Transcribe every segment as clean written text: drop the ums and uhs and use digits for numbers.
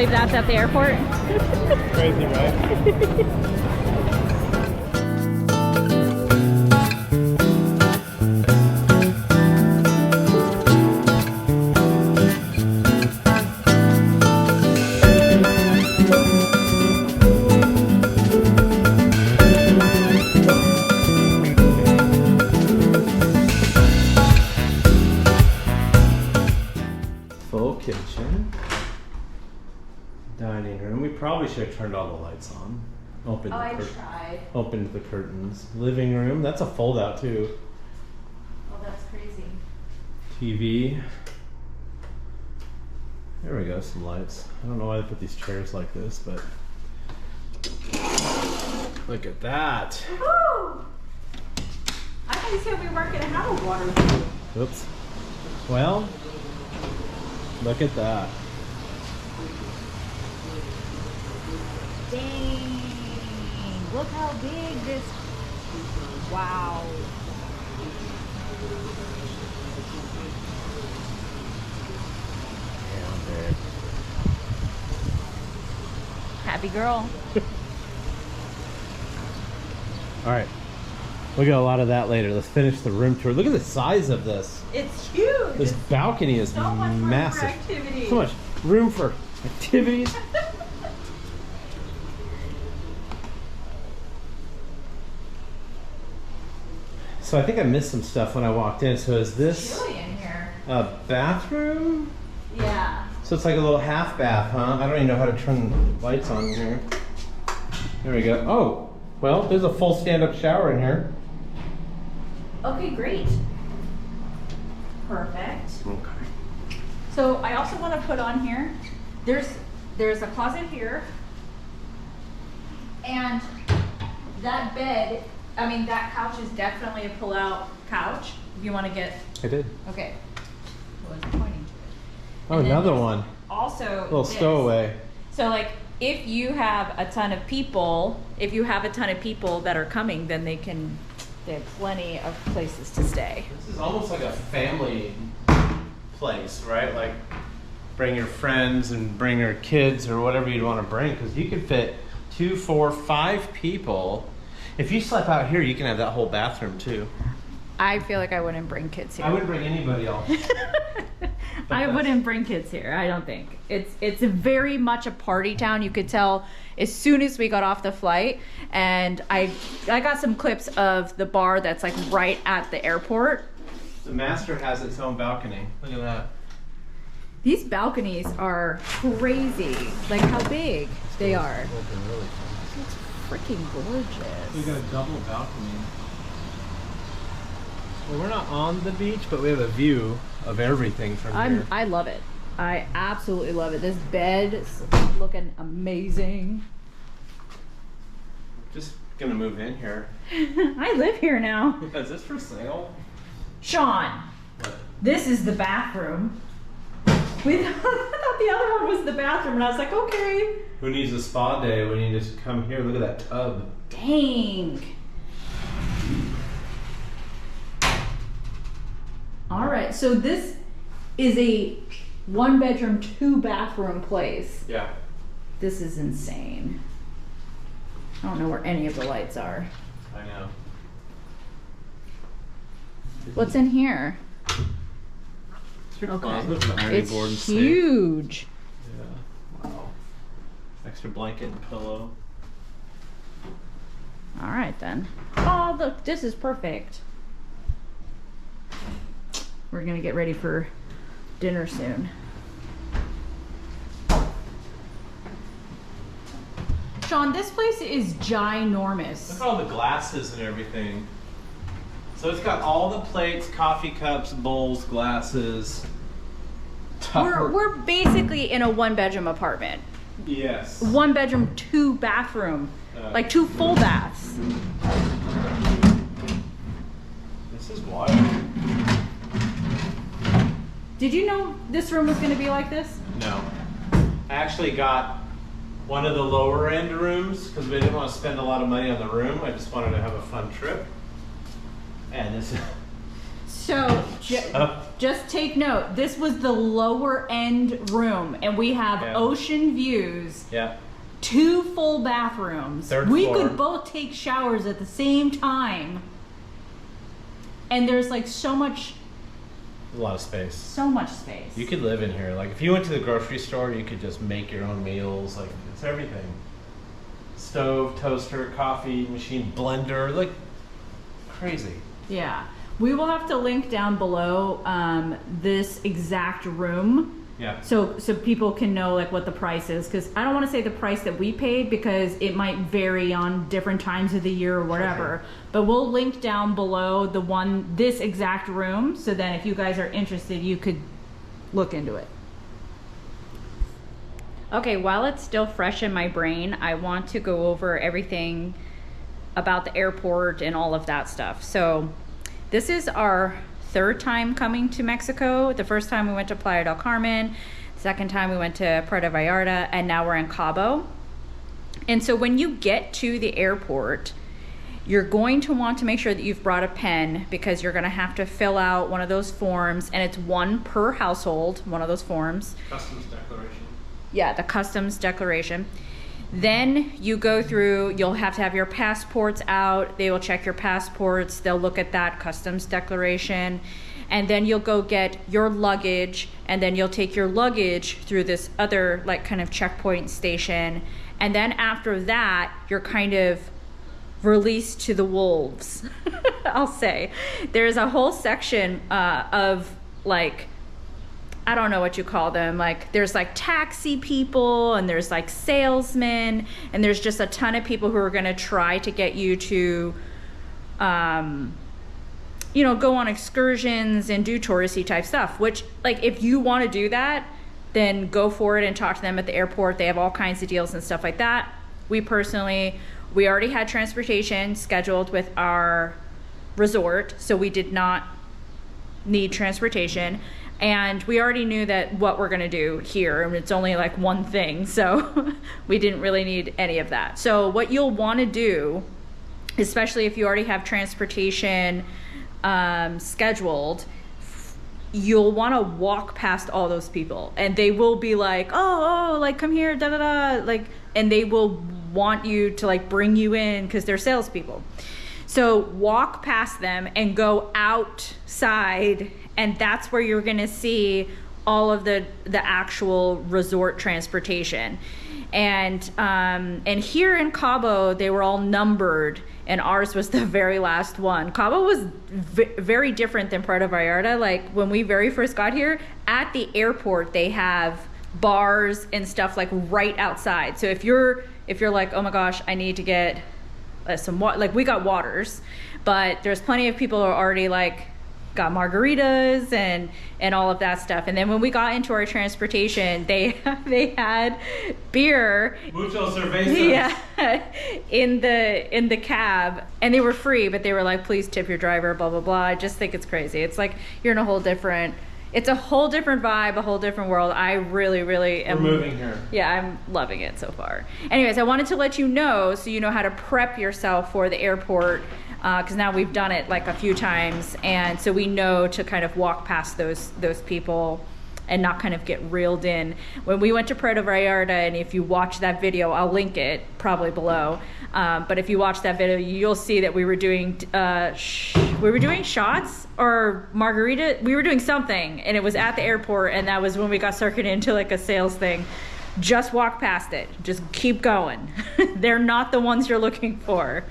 believe that's at the airport? Crazy, right? Full kitchen. Dining room. We probably should have turned all the lights on. Opened the curtains. Living room. That's a fold out too. Oh, that's crazy. TV. There we go, some lights. I don't know why they put these chairs like this, but look at that. Woohoo! I thought you said we weren't gonna have a water view. Oops. Well, look at that. Dang! Look how big this. Wow. Happy girl. All right, we'll get a lot of that later. Let's finish the room tour. Look at the size of this. It's huge. This balcony is so much massive. room for activity. So much room for activities. So I think I missed some stuff when I walked in. So is this Chilly in here. a bathroom? Yeah. So it's like a little half bath, huh? I don't even know how to turn the lights on here. There we go. Oh, well, there's a full stand-up shower in here. Okay, great. Perfect. Okay. So I also want to put on here, there's a closet here, and that bed, I mean that couch is definitely a pull-out couch. If you want to get, I did. okay. I wasn't pointing to it. Oh, And then another there's one. Also, A little this. stowaway. So like, if you have a ton of people, that are coming, then they have plenty of places to stay. This is almost like a family place, right? Like bring your friends and bring your kids or whatever you'd want to bring, because you could fit 2, 4, 5 people. If you slept out here, you can have that whole bathroom too. I feel like I wouldn't bring kids here. I wouldn't bring anybody else. I wouldn't bring kids here. I don't think it's very much a party town. You could tell as soon as we got off the flight, and I got some clips of the bar that's like right at the airport. The master has its own balcony. Look at that. These balconies are crazy. Like how big they are. Open really fast. It's freaking gorgeous. We got a double balcony. Well, we're not on the beach, but we have a view of everything from here. I love it. I absolutely love it. This bed is looking amazing. Just gonna move in here. I live here now. Is this for sale? Sean, What? this is the bathroom. I thought the other one was the bathroom, and I was like, okay. Who needs a spa day when you just come here? Look at that tub. Dang. All right, so this is a 1-bedroom, 2-bathroom place. Yeah. This is insane. I don't know where any of the lights are. I know. What's in here? It's your Okay. closet with an ironing board and It's sink. huge. Yeah. Wow. Extra blanket and pillow. All right then. Oh, look, this is perfect. We're gonna get ready for dinner soon. Sean, this place is ginormous. Look at all the glasses and everything. So it's got all the plates, coffee cups, bowls, glasses. We're basically in a 1-bedroom apartment. Yes. 1-bedroom, 2-bathroom, like 2 full baths. This is wild. Did you know this room was gonna be like this? No. I actually got one of the lower end rooms because we didn't want to spend a lot of money on the room. I just wanted to have a fun trip. And this is So just take note. This was the lower end room, and we have ocean views. Yeah. 2 full bathrooms. We could both take showers at the same time. And there's like so much. A lot of space. So much space. You could live in here. Like if you went to the grocery store, you could just make your own meals. Like it's everything. Stove, toaster, coffee machine, blender, like crazy. Yeah. We will have to link down below this exact room. Yeah. So people can know like what the price is, because I don't want to say the price that we paid because it might vary on different times of the year or whatever. Okay. But we'll link down below this exact room, so then if you guys are interested, you could look into it. Okay, while it's still fresh in my brain, I want to go over everything about the airport and all of that stuff. So this is our 3rd time coming to Mexico. The first time we went to Playa del Carmen, second time we went to Puerto Vallarta, and now we're in Cabo. And so when you get to the airport, you're going to want to make sure that you've brought a pen, because you're going to have to fill out one of those forms, and it's 1 per household, one of those forms. Customs declaration. Yeah, the customs declaration. Then you go through, you'll have to have your passports out. They will check your passports. They'll look at that customs declaration. And then you'll go get your luggage, and then you'll take your luggage through this other like kind of checkpoint station. And then after that, you're kind of released to the wolves, I'll say. There's a whole section of like, I don't know what you call them. Like there's like taxi people, and there's like salesmen, and there's just a ton of people who are going to try to get you to, you know, go on excursions and do touristy type stuff, which like, if you want to do that, then go for it and talk to them at the airport. They have all kinds of deals and stuff like that. We already had transportation scheduled with our resort, so we did not need transportation. And we already knew that what we're gonna do here, and it's only like one thing, so we didn't really need any of that. So what you'll wanna do, especially if you already have transportation scheduled, you'll wanna walk past all those people, and they will be like, oh, like come here, da da da, like, and they will want you to like bring you in because they're salespeople. So walk past them and go outside, and that's where you're gonna see all of the actual resort transportation. And here in Cabo, they were all numbered, and ours was the very last one. Cabo was very different than Puerto Vallarta. Like when we very first got here, at the airport, they have bars and stuff like right outside. So if you're like, oh my gosh, I need to get some water, like we got waters, but there's plenty of people who are already like got margaritas and all of that stuff. And then when we got into our transportation, they had beer, mucho cerveza, in the cab, and they were free, but they were like, please tip your driver, blah blah blah. I just think it's crazy. It's like you're in a whole different vibe, a whole different world. I really am. We're moving here. Yeah, I'm loving it so far. Anyways, I wanted to let you know so you know how to prep yourself for the airport, because now we've done it like a few times, and so we know to kind of walk past those people and not kind of get reeled in. When we went to Puerto Vallarta, and if you watch that video, I'll link it probably below. But if you watch that video, you'll see that we were doing shots or margarita. We were doing something, and it was at the airport, and that was when we got circuited into like a sales thing. Just walk past it. Just keep going. They're not the ones you're looking for.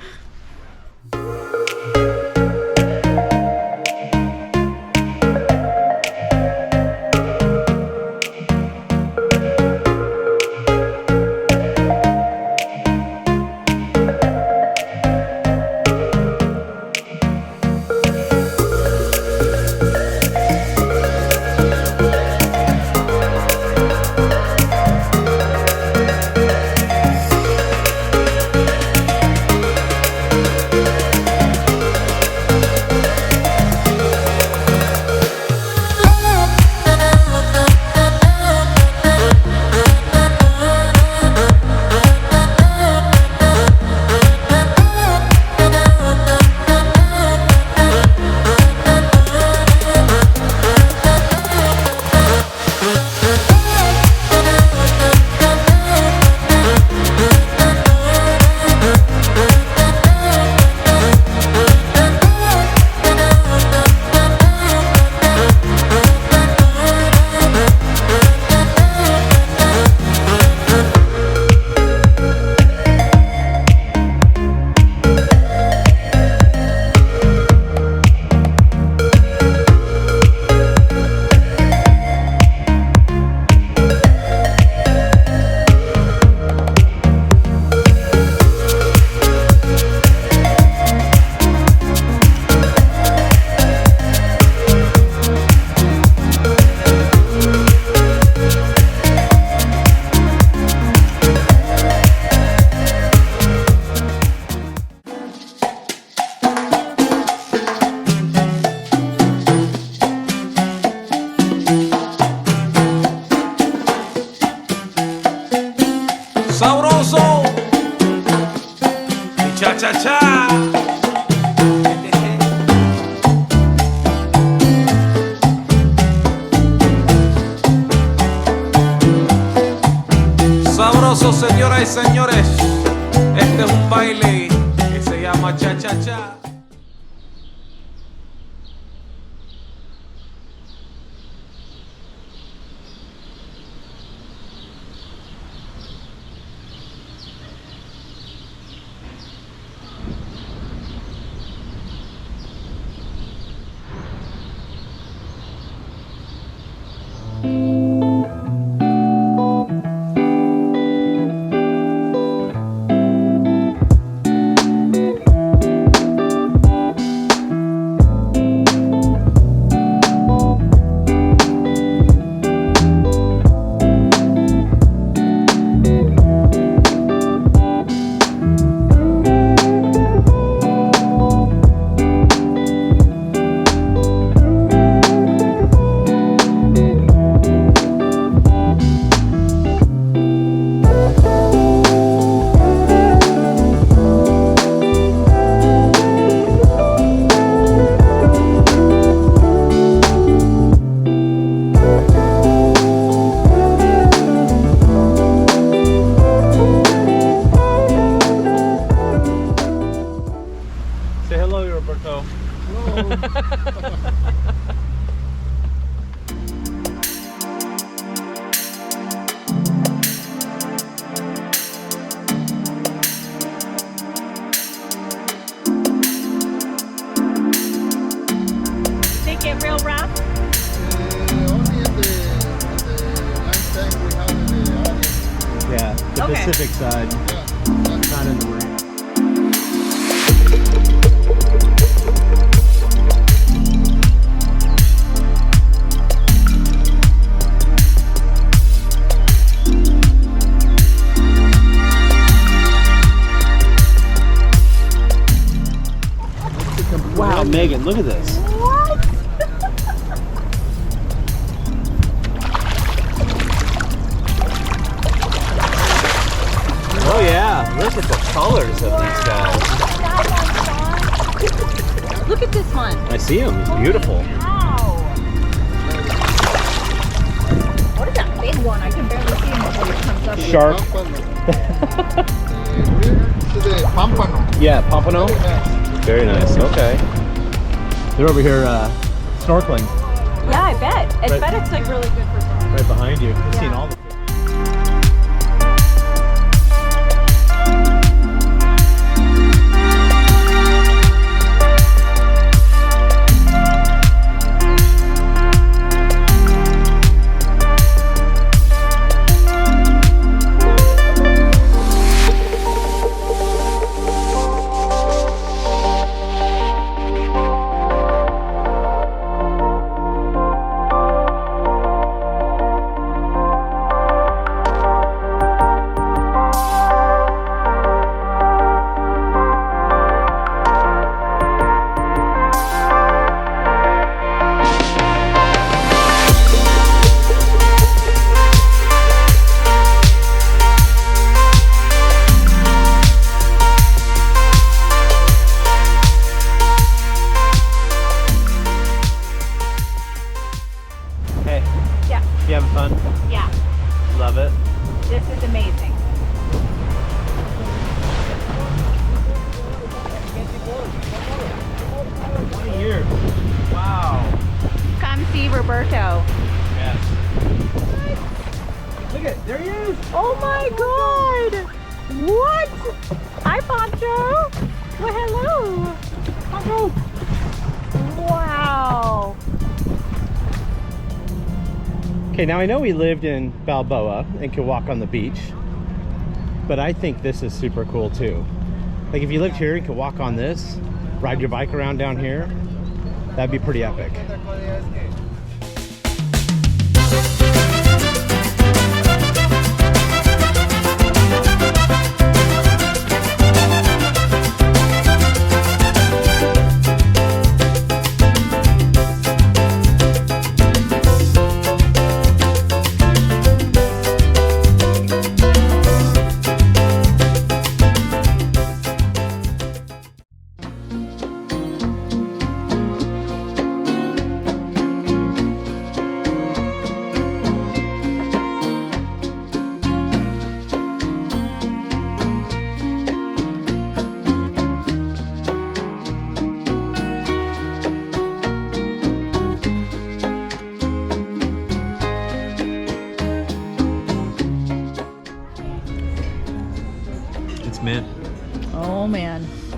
Cha cha cha. Sabroso, señoras y señores. Este es un baile que se llama cha cha cha. Say hello, Roberto. They get real rough. Only at the lunchtime we have in the audience. Yeah, the Okay. Pacific side, Yeah. not in the marine. Wow, Megan, look at this. What? Oh yeah, look at the colors of these guys. Look at this one. I see them, it's beautiful. Wow. What is that big one? I can barely see him before he comes up. Shark. To the Pampano. Yeah, Pompano. Very nice. Very nice, okay. They're over here snorkeling Yeah, I bet. I Right. bet it's like really good for snorkeling. right behind you. You've Yeah. seen all the Hey, Yeah, you having fun? yeah. Love it. This is amazing. Years. Wow. Come see Roberto. Yes. Look at, there he is. Oh my god! What? Hi, Pancho. Well, hello. Pancho. Wow. Okay, now I know we lived in Balboa and could walk on the beach, but I think this is super cool too. Like if you lived here and could walk on this, ride your bike around down here, that'd be pretty epic.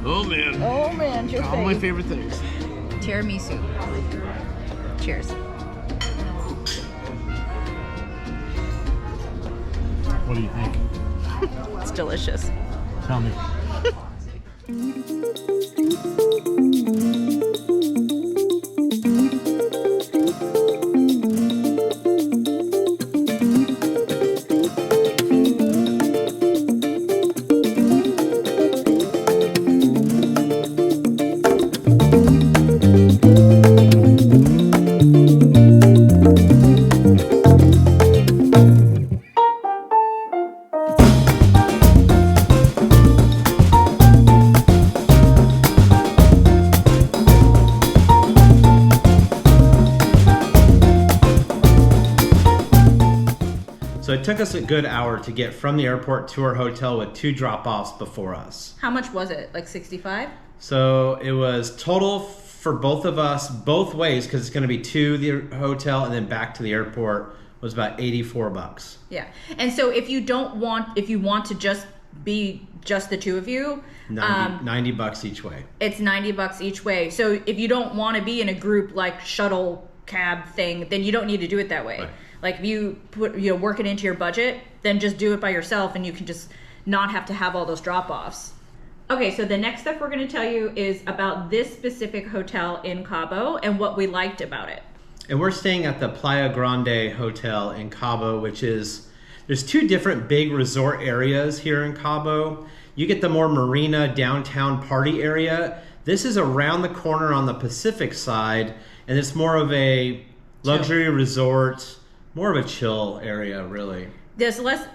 Oh man. Oh man, your All my favorite things. Tiramisu. Cheers. What do you think? It's delicious. Tell me. So it took us a good hour to get from the airport to our hotel with 2 drop-offs before us. How much was it? Like 65? So it was total for both of us, both ways, because it's going to be to the hotel and then back to the airport, was about $84. Yeah. And so if you want to just be just the two of you, $90 each way. it's $90 each way. So if you don't want to be in a group like shuttle cab thing, then you don't need to do it that way. Right. Like if you work it into your budget, then just do it by yourself and you can just not have to have all those drop-offs. Okay, so the next stuff we're going to tell you is about this specific hotel in Cabo and what we liked about it. And we're staying at the Playa Grande Hotel in Cabo, which is, there's 2 different big resort areas here in Cabo. You get the more marina downtown party area. This is around the corner on the Pacific side, and it's more of a luxury resort, more of a chill area, really. There's less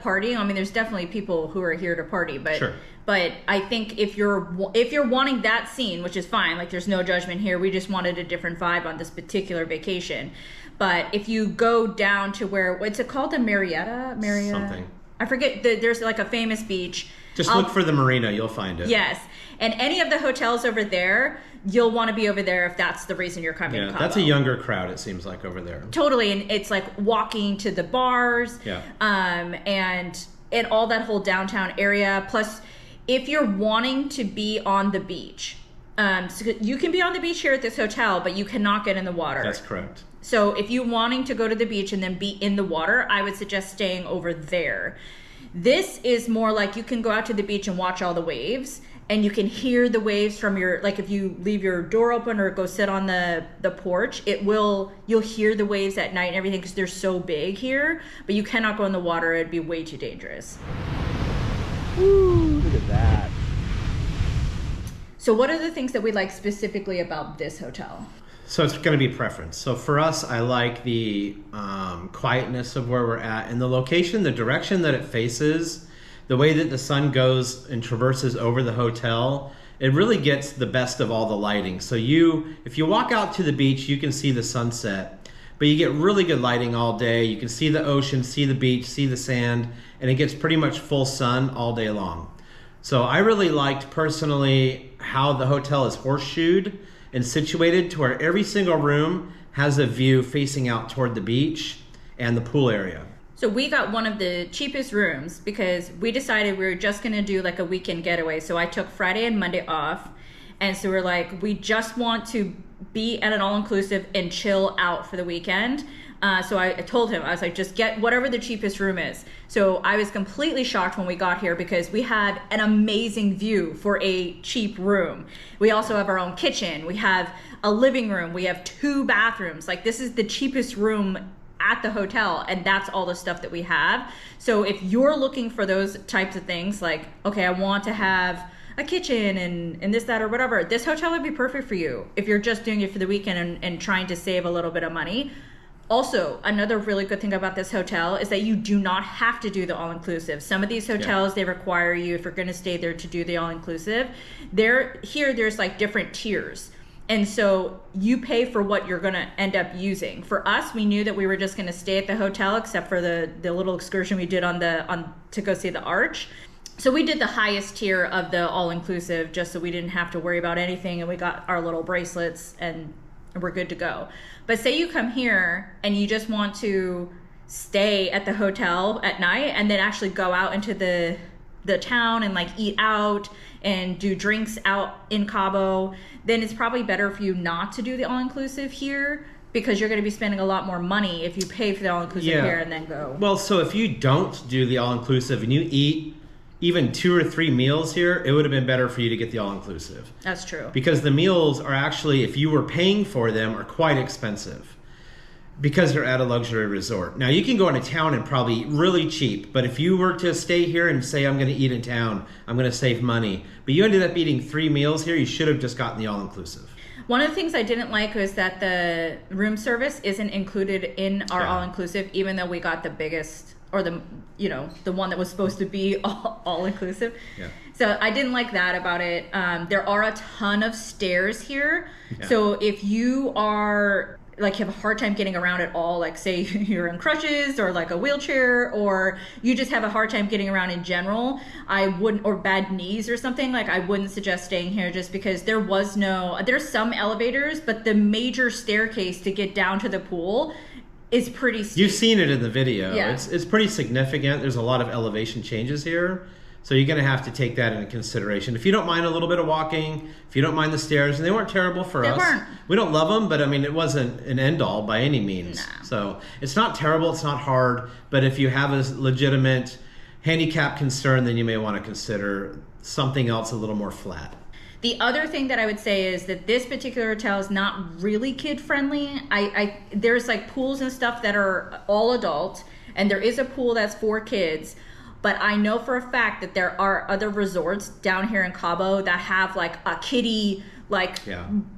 partying. I mean, there's definitely people who are here to party, but Sure. But I think if you're wanting that scene, which is fine, like there's no judgment here. We just wanted a different vibe on this particular vacation. But if you go down to what's it called, the Marietta? Something. I forget. There's like a famous beach. Just look for the marina, you'll find it. Yes, and any of the hotels over there, you'll want to be over there if that's the reason you're coming. Yeah, to Cabo. that's a younger crowd, it seems like, over there. Totally, and it's like walking to the bars, Yeah. and all that whole downtown area. Plus, if you're wanting to be on the beach, so you can be on the beach here at this hotel, but you cannot get in the water. That's correct. So if you're wanting to go to the beach and then be in the water, I would suggest staying over there. This is more like you can go out to the beach and watch all the waves, and you can hear the waves from like if you leave your door open or go sit on the porch, you'll hear the waves at night and everything because they're so big here, but you cannot go in the water. It'd be way too dangerous. Woo, look at that. So what are the things that we like specifically about this hotel? So it's going to be preference. So for us, I like the quietness of where we're at and the location, the direction that it faces, the way that the sun goes and traverses over the hotel. It really gets the best of all the lighting. So if you walk out to the beach, you can see the sunset, but you get really good lighting all day. You can see the ocean, see the beach, see the sand, and it gets pretty much full sun all day long. So I really liked personally how the hotel is horseshoed and situated to where every single room has a view facing out toward the beach and the pool area. So we got one of the cheapest rooms because we decided we were just going to do like a weekend getaway. So I took Friday and Monday off. And so we're like, we just want to be at an all-inclusive and chill out for the weekend. So I told him, I was like, just get whatever the cheapest room is. So I was completely shocked when we got here because we had an amazing view for a cheap room. We also have our own kitchen. We have a living room. We have 2 bathrooms. Like this is the cheapest room at the hotel, and that's all the stuff that we have. So if you're looking for those types of things, like, okay, I want to have a kitchen and this, that, or whatever, this hotel would be perfect for you if you're just doing it for the weekend and trying to save a little bit of money. Also, another really good thing about this hotel is that you do not have to do the all-inclusive. Some of these hotels, they require you, if you're going to stay there, to do the all-inclusive. There's like different tiers. And so you pay for what you're going to end up using. For us, we knew that we were just going to stay at the hotel, except for the little excursion we did to go see the arch. So we did the highest tier of the all-inclusive just so we didn't have to worry about anything, and we got our little bracelets and we're good to go. But say you come here and you just want to stay at the hotel at night and then actually go out into the town and like eat out and do drinks out in Cabo, then it's probably better for you not to do the all-inclusive here, because you're going to be spending a lot more money if you pay for the all-inclusive here and then go. Well, so if you don't do the all-inclusive and you eat even 2 or 3 meals here, it would have been better for you to get the all-inclusive. That's true. Because the meals are actually, if you were paying for them, are quite expensive because they're at a luxury resort. Now, you can go into town and probably eat really cheap, but if you were to stay here and say, I'm going to eat in town, I'm going to save money, but you ended up eating 3 meals here, you should have just gotten the all-inclusive. One of the things I didn't like was that the room service isn't included in our all-inclusive, even though we got the biggest, or the one that was supposed to be all-inclusive. Yeah. So I didn't like that about it. There are a ton of stairs here. Yeah. So if you are like you have a hard time getting around at all, like say you're in crutches or like a wheelchair, or you just have a hard time getting around in general, I wouldn't, or bad knees or something, like I wouldn't suggest staying here, just because there's some elevators, but the major staircase to get down to the pool is pretty steep. You've seen it in the video. Yeah. It's pretty significant. There's a lot of elevation changes here. So you're going to have to take that into consideration. If you don't mind a little bit of walking, if you don't mind the stairs, and they weren't terrible for us. They weren't. We don't love them, but I mean, it wasn't an end all by any means. Nah. So it's not terrible, it's not hard, but if you have a legitimate handicap concern, then you may want to consider something else a little more flat. The other thing that I would say is that this particular hotel is not really kid friendly. There's like pools and stuff that are all adult, and there is a pool that's for kids. But I know for a fact that there are other resorts down here in Cabo that have like a kiddie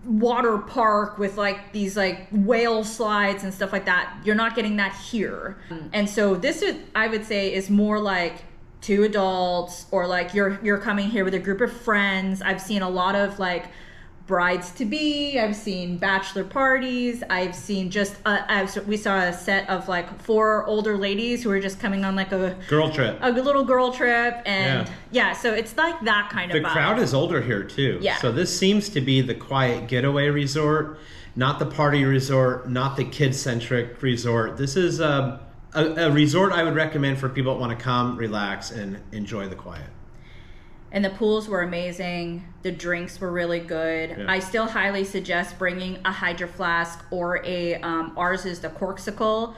water park with like these like whale slides and stuff like that. You're not getting that here. And so this is, I would say, is more like 2 adults, or like you're coming here with a group of friends. I've seen a lot of like brides to be, I've seen bachelor parties, I've seen we saw a set of like 4 older ladies who were just coming on like a girl trip, a little girl trip, and so it's like that kind of vibe. The crowd is older here too. Yeah. So this seems to be the quiet getaway resort, not the party resort, not the kid-centric resort. This is a resort I would recommend for people that want to come, relax, and enjoy the quiet. And the pools were amazing. The drinks were really good. Yeah. I still highly suggest bringing a Hydro Flask or ours is the Corksicle.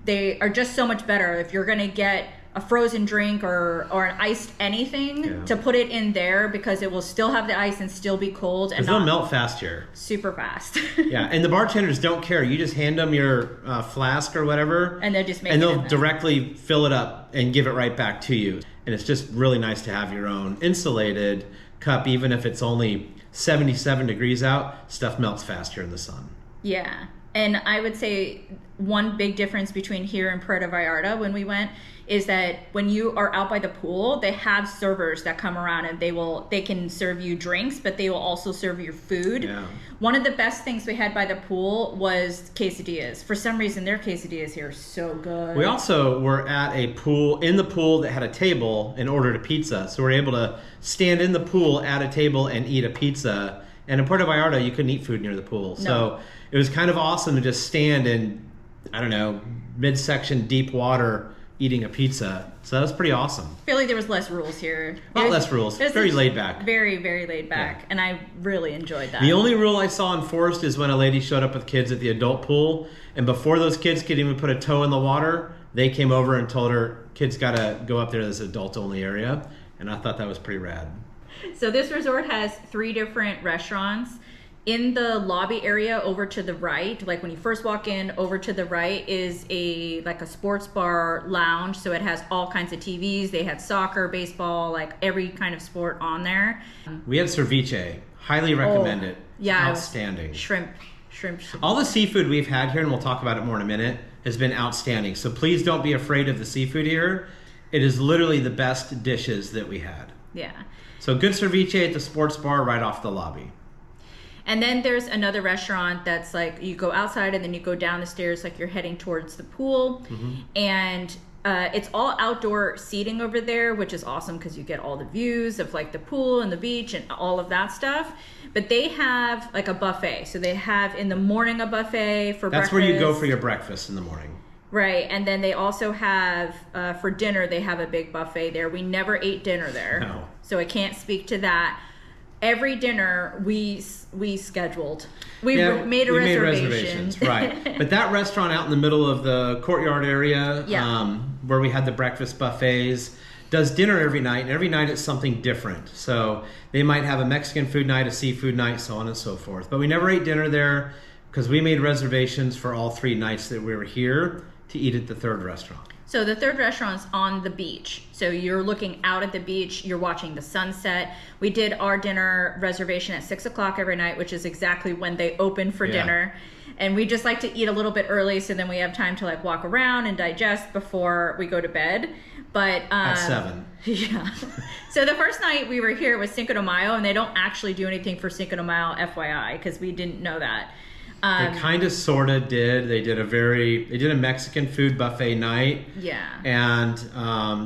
They are just so much better. If you're going to get a frozen drink or an iced anything, to put it in there, because it will still have the ice and still be cold. And they'll melt fast here. Super fast. Yeah, and the bartenders don't care. You just hand them your flask or whatever. And they'll just make and they'll directly fill it up and give it right back to you. And it's just really nice to have your own insulated cup, even if it's only 77 degrees out. Stuff melts fast here in the sun. Yeah. And I would say one big difference between here and Puerto Vallarta when we went is that when you are out by the pool, they have servers that come around and they can serve you drinks, but they will also serve your food. Yeah. One of the best things we had by the pool was quesadillas. For some reason, their quesadillas here are so good. We also were at a pool, in the pool that had a table, and ordered a pizza. So we're able to stand in the pool at a table and eat a pizza. And in Puerto Vallarta, you couldn't eat food near the pool. No. So it was kind of awesome to just stand in, I don't know, midsection deep water eating a pizza. So that was pretty awesome. I feel like there was less rules here. Less rules. Very laid back. Very, very laid back. Yeah. And I really enjoyed that. The only rule I saw enforced is when a lady showed up with kids at the adult pool, and before those kids could even put a toe in the water, they came over and told her, kids gotta go up there to this adult only area. And I thought that was pretty rad. So this resort has 3 different restaurants. In the lobby area over to the right, like when you first walk in, over to the right is a sports bar lounge. So it has all kinds of TVs. They had soccer, baseball, like every kind of sport on there. We had ceviche. Highly recommend it. Yeah. Outstanding. Shrimp. All the seafood we've had here, and we'll talk about it more in a minute, has been outstanding. So please don't be afraid of the seafood here. It is literally the best dishes that we had. Yeah. So good ceviche at the sports bar right off the lobby. And then there's another restaurant that's like you go outside and then you go down the stairs like you're heading towards the pool. Mm-hmm. And it's all outdoor seating over there, which is awesome because you get all the views of like the pool and the beach and all of that stuff. But they have like a buffet. So they have in the morning a buffet for breakfast. That's where you go for your breakfast in the morning. Right, and then they also have, for dinner, they have a big buffet there. We never ate dinner there. No. So I can't speak to that. Every dinner we scheduled. We made a reservation. Reservations, right. But that restaurant out in the middle of the courtyard area, where we had the breakfast buffets, does dinner every night, and every night it's something different. So they might have a Mexican food night, a seafood night, so on and so forth. But we never ate dinner there because we made reservations for all 3 nights that we were here to eat at the third restaurant. So the third restaurant's on the beach. So you're looking out at the beach, you're watching the sunset. We did our dinner reservation at 6 o'clock every night, which is exactly when they open for dinner. And we just like to eat a little bit early so then we have time to like walk around and digest before we go to bed. But At 7. Yeah. So the first night we were here was Cinco de Mayo, and they don't actually do anything for Cinco de Mayo, FYI, because we didn't know that. They kind of, sort of did. They did a Mexican food buffet night. Yeah. And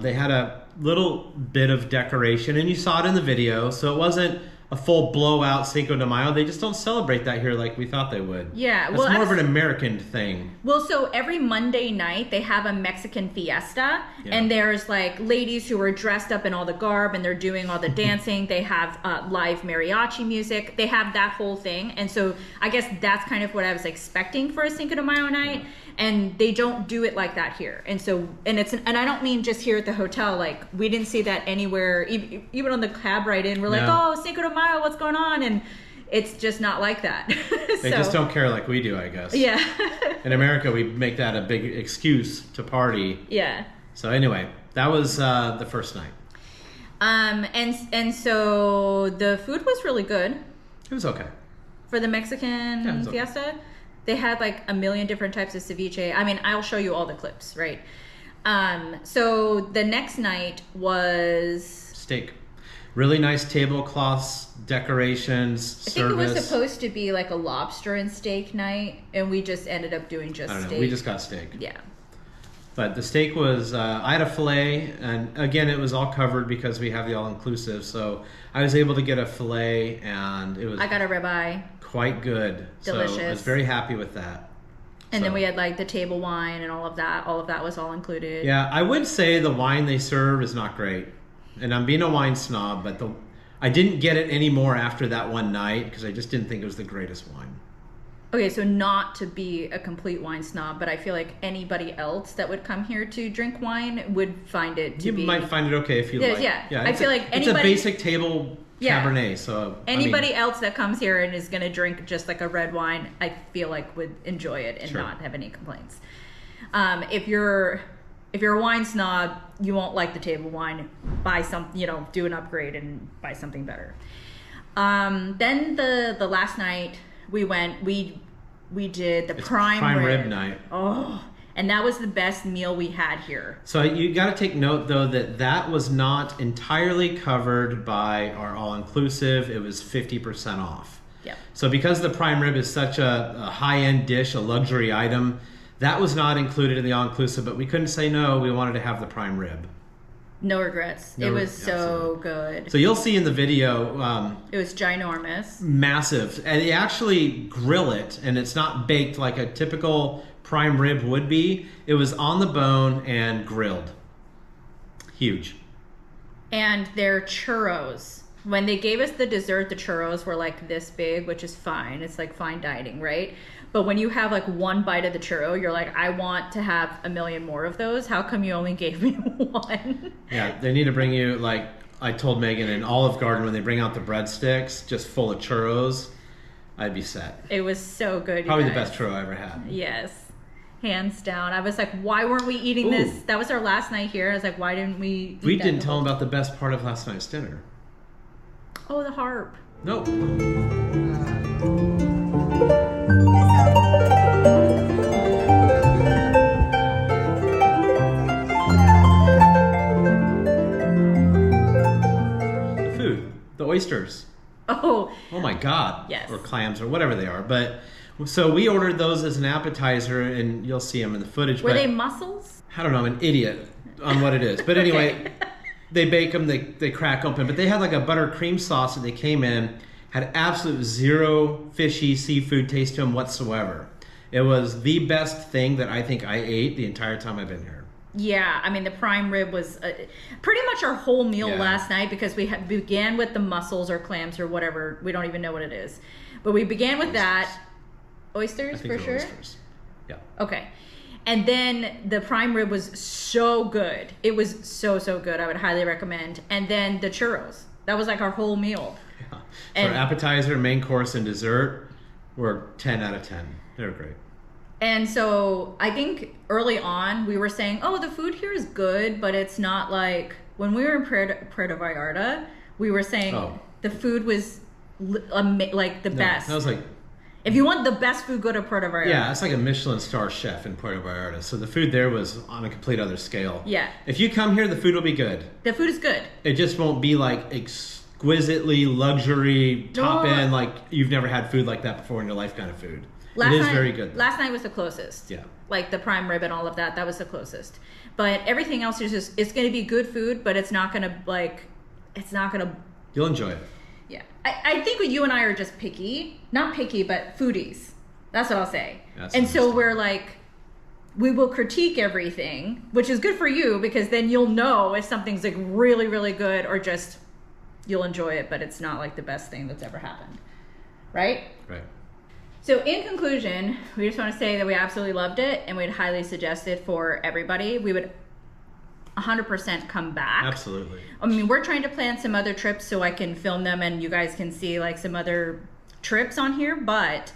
they had a little bit of decoration, and you saw it in the video. So it wasn't a full blowout Cinco de Mayo. They just don't celebrate that here like we thought they would. Yeah. It's more of an American thing. Well, so every Monday night they have a Mexican fiesta, and there's like ladies who are dressed up in all the garb and they're doing all the dancing. They have live mariachi music. They have that whole thing. And so I guess that's kind of what I was expecting for a Cinco de Mayo night. And they don't do it like that here. And so, and I don't mean just here at the hotel. Like, we didn't see that anywhere. Even on the cab ride in, we're like, oh, Cinco de Mayo, what's going on? And it's just not like that. They just don't care like we do, I guess. Yeah. In America, we make that a big excuse to party. Yeah. So anyway, that was the first night. And so the food was really good. It was okay. For the Mexican fiesta. They had like a million different types of ceviche. I mean, I'll show you all the clips, right? So the next night was steak. Really nice tablecloths, decorations, service. I think it was supposed to be like a lobster and steak night, and we just ended up doing just steak. We just got steak. Yeah. But the steak was, I had a filet, and again, it was all covered because we have the all-inclusive, so I was able to get a filet, and it was... I got a ribeye. Quite good. Delicious. So I was very happy with that. And then we had like the table wine and all of that. All of that was all included. Yeah, I would say the wine they serve is not great. And I'm being a wine snob, but I didn't get it anymore after that one night because I just didn't think it was the greatest wine. Okay, so not to be a complete wine snob, but I feel like anybody else that would come here to drink wine would find it to be... You might find it okay if you like. Yeah, I feel like anybody... It's a basic table Cabernet, so... Anybody else that comes here and is going to drink just like a red wine, I feel like would enjoy it and not have any complaints. If you're a wine snob, you won't like the table wine. Buy some, do an upgrade and buy something better. Then the last night we went, we did the prime rib night. Oh, and that was the best meal we had here. So you got to take note though that was not entirely covered by our all-inclusive. It was 50% off. Yep. So because the prime rib is such a high-end dish, a luxury item, that was not included in the all-inclusive, but we couldn't say no. We wanted to have the prime rib. No regrets. It was so good. So you'll see in the video. It was ginormous. Massive. And they actually grill it, and it's not baked like a typical prime rib would be. It was on the bone and grilled. Huge. And their churros. When they gave us the dessert, the churros were like this big, which is fine. It's like fine dining, right? But when you have like one bite of the churro, you're like, I want to have a million more of those. How come you only gave me one? Yeah, they need to bring you, like I told Megan, in Olive Garden, when they bring out the breadsticks just full of churros, I'd be set. It was so good. Probably the best churro I ever had. Yes. Hands down. I was like, why weren't we eating this? That was our last night here. I was like, why didn't we eat We didn't tell them about the best part of last night's dinner. Oh, the harp. No. The food. The oysters. Oh my God. Yes. Or clams or whatever they are. But so we ordered those as an appetizer, and you'll see them in the footage. Were they mussels? I don't know. I'm an idiot on what it is. But anyway, they bake them, they crack open. But they had like a buttercream sauce that they came in, had absolute zero fishy seafood taste to them whatsoever. It was the best thing that I think I ate the entire time I've been here. Yeah, I mean, the prime rib was pretty much our whole meal last night, because we began with the mussels or clams or whatever. We don't even know what it is. But we began with that. Oysters, for sure? Oysters. Yeah. Okay. And then the prime rib was so good. It was so, so good. I would highly recommend. And then the churros. That was like our whole meal. Yeah. And for appetizer, main course, and dessert, were 10 out of 10. They were great. And so I think early on we were saying, oh, the food here is good, but it's not like, when we were in Puerto Vallarta, we were saying the food was like the best. That was like, if you want the best food, go to Puerto Vallarta. yeah, it's like a Michelin star chef in Puerto Vallarta. So the food there was on a complete other scale. Yeah. If you come here, the food will be good. The food is good. It just won't be like exquisitely luxury, top end, like you've never had food like that before in your life kind of food. It is very good, though. Last night was the closest. Yeah. Like the prime rib and all of that, that was the closest. But everything else is just, it's going to be good food, but it's not going to You'll enjoy it. Yeah. I think you and I are just picky. Not picky, but foodies. That's what I'll say. And so we're like, we will critique everything, which is good for you, because then you'll know if something's like really, really good, or just you'll enjoy it, but it's not like the best thing that's ever happened. Right? Right. So in conclusion, we just want to say that we absolutely loved it, and we'd highly suggest it for everybody. We would 100% come back. Absolutely. I mean, we're trying to plan some other trips so I can film them and you guys can see like some other trips on here, but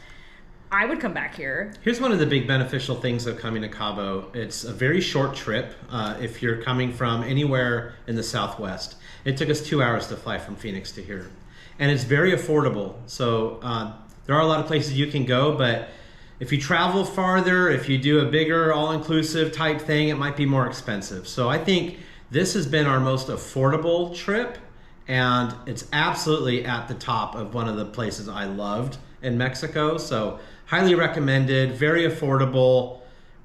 I would come back here. Here's one of the big beneficial things of coming to Cabo. It's a very short trip if you're coming from anywhere in the Southwest. It took us 2 hours to fly from Phoenix to here. And it's very affordable. So there are a lot of places you can go, but if you travel farther, if you do a bigger all-inclusive type thing, it might be more expensive. So I think this has been our most affordable trip, and it's absolutely at the top of one of the places I loved in Mexico. So highly recommended, very affordable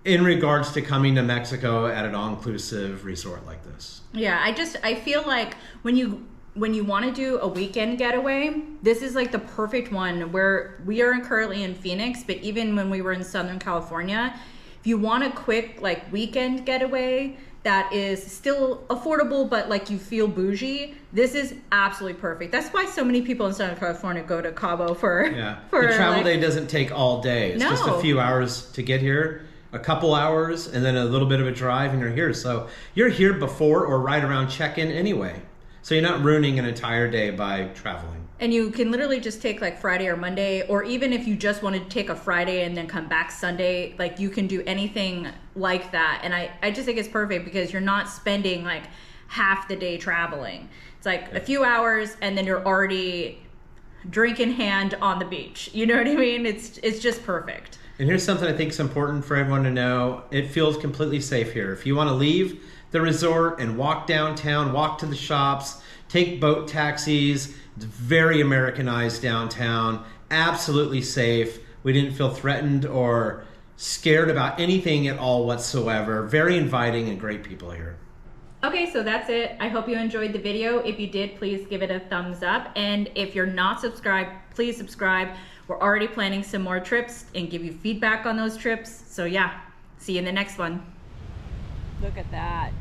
in regards to coming to Mexico at an all-inclusive resort like this. Yeah, I feel like when you want to do a weekend getaway, this is like the perfect one. Where we are currently in Phoenix, but even when we were in Southern California, if you want a quick like weekend getaway that is still affordable, but like you feel bougie, this is absolutely perfect. That's why so many people in Southern California go to Cabo for the travel day doesn't take all day. It's just a few hours to get here, a couple hours, and then a little bit of a drive, and you're here. So you're here before or right around check-in anyway. So you're not ruining an entire day by traveling. And you can literally just take like Friday or Monday, or even if you just wanted to take a Friday and then come back Sunday, like you can do anything like that. And I just think it's perfect because you're not spending like half the day traveling. It's like a few hours and then you're already drink in hand on the beach. You know what I mean? It's just perfect. And here's something I think is important for everyone to know. It feels completely safe here. If you want to leave the resort and walk downtown, walk to the shops, take boat taxis. It's very Americanized downtown, absolutely safe. We didn't feel threatened or scared about anything at all whatsoever. Very inviting and great people here. Okay, so that's it. I hope you enjoyed the video. If you did, please give it a thumbs up. And if you're not subscribed, please subscribe. We're already planning some more trips and give you feedback on those trips. So yeah, see you in the next one. Look at that.